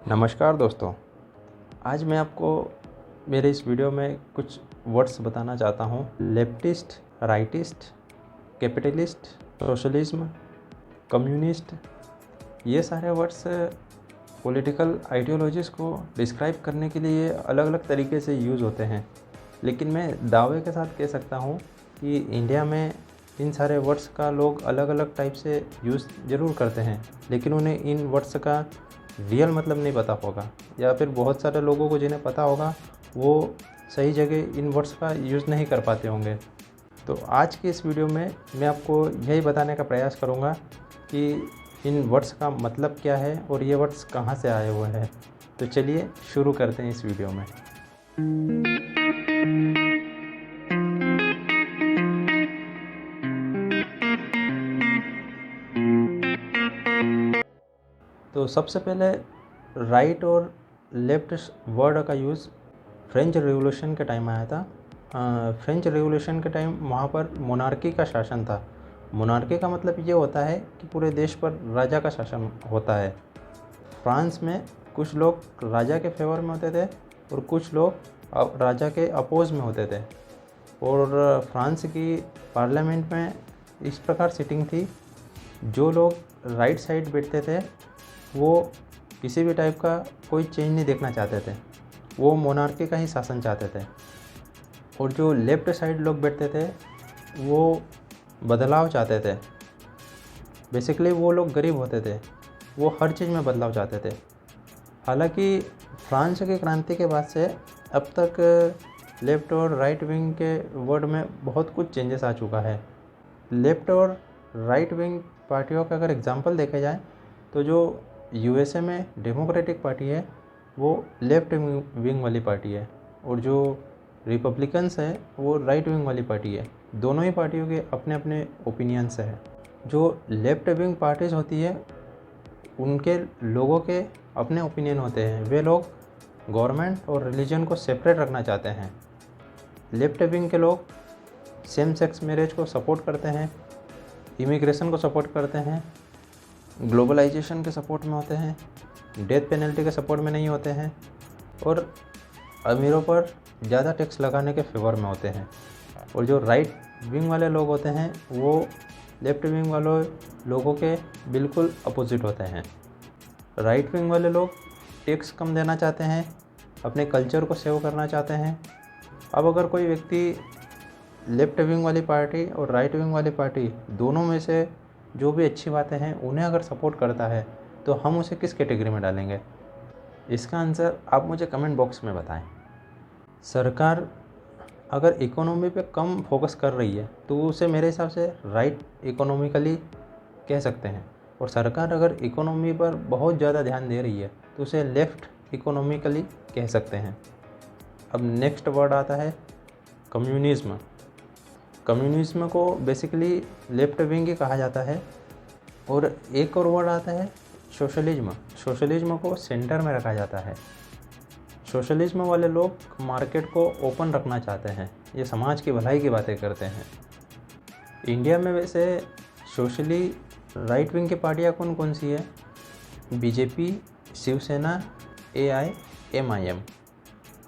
नमस्कार दोस्तों। आज मैं आपको मेरे इस वीडियो में कुछ वर्ड्स बताना चाहता हूँ। Leftist, rightist, capitalist, socialism, communist, ये सारे वर्ड्स पॉलिटिकल आइडियोलॉजीज़ को डिस्क्राइब करने के लिए अलग अलग तरीके से यूज़ होते हैं। लेकिन मैं दावे के साथ कह सकता हूँ कि इंडिया में इन सारे वर्ड्स का लोग अलग अलग टाइप से यूज़ ज़रूर करते हैं, लेकिन उन्हें इन वर्ड्स का रियल मतलब नहीं पता होगा, या फिर बहुत सारे लोगों को जिन्हें पता होगा वो सही जगह इन वर्ड्स का यूज़ नहीं कर पाते होंगे। तो आज के इस वीडियो में मैं आपको यही बताने का प्रयास करूँगा कि इन वर्ड्स का मतलब क्या है और ये वर्ड्स कहाँ से आए हुए हैं। तो चलिए शुरू करते हैं इस वीडियो में। तो सबसे पहले राइट और लेफ्ट वर्ड का यूज़ फ्रेंच रिवॉल्यूशन के टाइम आया था। फ्रेंच रिवॉल्यूशन के टाइम वहाँ पर मोनार्की का शासन था। मोनार्की का मतलब ये होता है कि पूरे देश पर राजा का शासन होता है। फ्रांस में कुछ लोग राजा के फेवर में होते थे और कुछ लोग राजा के अपोज में होते थे। और फ्रांस की पार्लियामेंट में इस प्रकार सीटिंग थी, जो लोग राइट साइड बैठते थे वो किसी भी टाइप का कोई चेंज नहीं देखना चाहते थे, वो मोनार्की का ही शासन चाहते थे। और जो लेफ़्ट साइड लोग बैठते थे वो बदलाव चाहते थे। बेसिकली वो लोग गरीब होते थे, वो हर चीज़ में बदलाव चाहते थे। हालांकि फ्रांस की क्रांति के बाद से अब तक लेफ़्ट और राइट विंग के वर्ड में बहुत कुछ चेंजेस आ चुका है। लेफ़्ट और राइट विंग पार्टियों का अगर एग्जांपल देखा जाए तो जो यूएसए में डेमोक्रेटिक पार्टी है वो लेफ़्ट विंग वाली पार्टी है, और जो रिपब्लिकन्स है वो राइट विंग वाली पार्टी है। दोनों ही पार्टियों के अपने अपने ओपिनियंस है। जो लेफ़्ट विंग पार्टीज़ होती है उनके लोगों के अपने ओपिनियन होते हैं। वे लोग गवर्नमेंट और रिलीजन को सेपरेट रखना चाहते हैं। लेफ़्ट विंग के लोग सेम सेक्स मैरिज को सपोर्ट करते हैं, इमिग्रेशन को सपोर्ट करते हैं, ग्लोबलाइजेशन के सपोर्ट में होते हैं, डेथ पेनल्टी के सपोर्ट में नहीं होते हैं, और अमीरों पर ज़्यादा टैक्स लगाने के फेवर में होते हैं। और जो राइट विंग वाले लोग होते हैं वो लेफ़्ट विंग वाले लोगों के बिल्कुल अपोजिट होते हैं। राइट विंग वाले लोग टैक्स कम देना चाहते हैं, अपने कल्चर को सेव करना चाहते हैं। अब अगर कोई व्यक्ति लेफ़्ट विंग वाली पार्टी और राइट विंग वाली पार्टी दोनों में से जो भी अच्छी बातें हैं उन्हें अगर सपोर्ट करता है तो हम उसे किस कैटेगरी में डालेंगे? इसका आंसर आप मुझे कमेंट बॉक्स में बताएं। सरकार अगर इकोनॉमी पे कम फोकस कर रही है तो उसे मेरे हिसाब से राइट इकोनॉमिकली कह सकते हैं, और सरकार अगर इकोनॉमी पर बहुत ज़्यादा ध्यान दे रही है तो उसे लेफ़्ट इकोनॉमिकली कह सकते हैं। अब नेक्स्ट वर्ड आता है कम्युनिज़्म। कम्युनिज़्म को बेसिकली लेफ़्ट विंग ही कहा जाता है। और एक और वर्ड आता है सोशलिज्म। सोशलिज्म को सेंटर में रखा जाता है। सोशलिज्म वाले लोग मार्केट को ओपन रखना चाहते हैं, ये समाज की भलाई की बातें करते हैं। इंडिया में वैसे सोशली राइट विंग की पार्टियाँ कौन कौन सी है? BJP, Shiv Sena, AIMIM।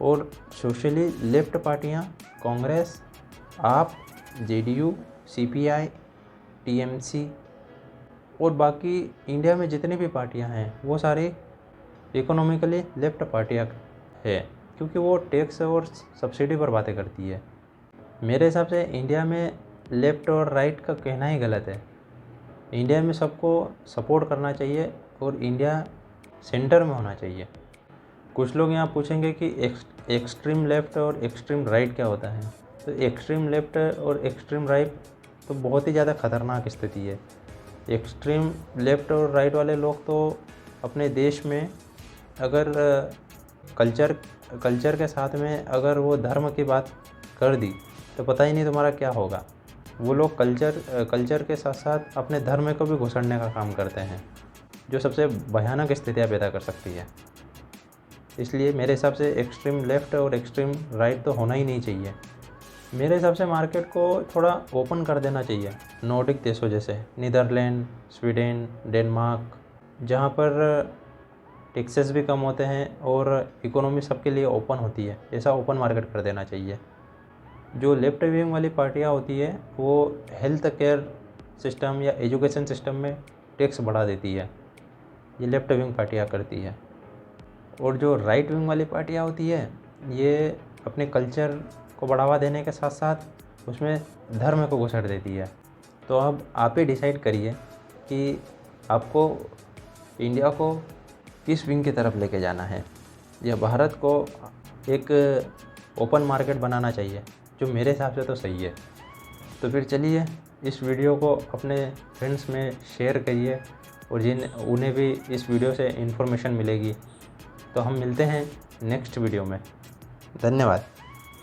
और सोशली लेफ़्ट पार्टियाँ कांग्रेस, आप, JDU, CPI, TMC, और बाकी इंडिया में जितनी भी पार्टियां हैं वो सारी इकोनॉमिकली लेफ़्ट पार्टियां है, क्योंकि वो टैक्स और सब्सिडी पर बातें करती है। मेरे हिसाब से इंडिया में लेफ़्ट और राइट का कहना ही गलत है। इंडिया में सबको सपोर्ट करना चाहिए और इंडिया सेंटर में होना चाहिए। कुछ लोग यहाँ पूछेंगे कि एक्सट्रीम लेफ़्ट और एक्सट्रीम राइट क्या होता है? तो एक्सट्रीम लेफ़्ट और एक्सट्रीम राइट तो बहुत ही ज़्यादा ख़तरनाक स्थिति है। एक्सट्रीम लेफ़्ट और राइट वाले लोग तो अपने देश में अगर कल्चर के साथ में अगर वो धर्म की बात कर दी तो पता ही नहीं तुम्हारा क्या होगा। वो लोग कल्चर के साथ साथ अपने धर्म को भी घुसड़ने का काम करते हैं, जो सबसे भयानक स्थितियाँ पैदा कर सकती है। इसलिए मेरे हिसाब से एक्सट्रीम लेफ़्ट और एक्सट्रीम राइट तो होना ही नहीं चाहिए। मेरे हिसाब से मार्केट को थोड़ा ओपन कर देना चाहिए, नॉर्डिक देशों जैसे नीदरलैंड, स्वीडन, डेनमार्क, जहाँ पर टैक्सेस भी कम होते हैं और इकोनॉमी सबके लिए ओपन होती है। ऐसा ओपन मार्केट कर देना चाहिए। जो लेफ्ट विंग वाली पार्टियाँ होती है वो हेल्थ केयर सिस्टम या एजुकेशन सिस्टम में टैक्स बढ़ा देती है, ये लेफ्ट विंग पार्टियाँ करती है। और जो राइट विंग वाली पार्टियाँ होती है ये अपने कल्चर को बढ़ावा देने के साथ साथ उसमें धर्म को घुसेड़ देती है। तो अब आप ही डिसाइड करिए कि आपको इंडिया को किस विंग की तरफ लेके जाना है, या भारत को एक ओपन मार्केट बनाना चाहिए, जो मेरे हिसाब से तो सही है। तो फिर चलिए इस वीडियो को अपने फ्रेंड्स में शेयर करिए और उन्हें भी इस वीडियो से इन्फॉर्मेशन मिलेगी। तो हम मिलते हैं नेक्स्ट वीडियो में। धन्यवाद।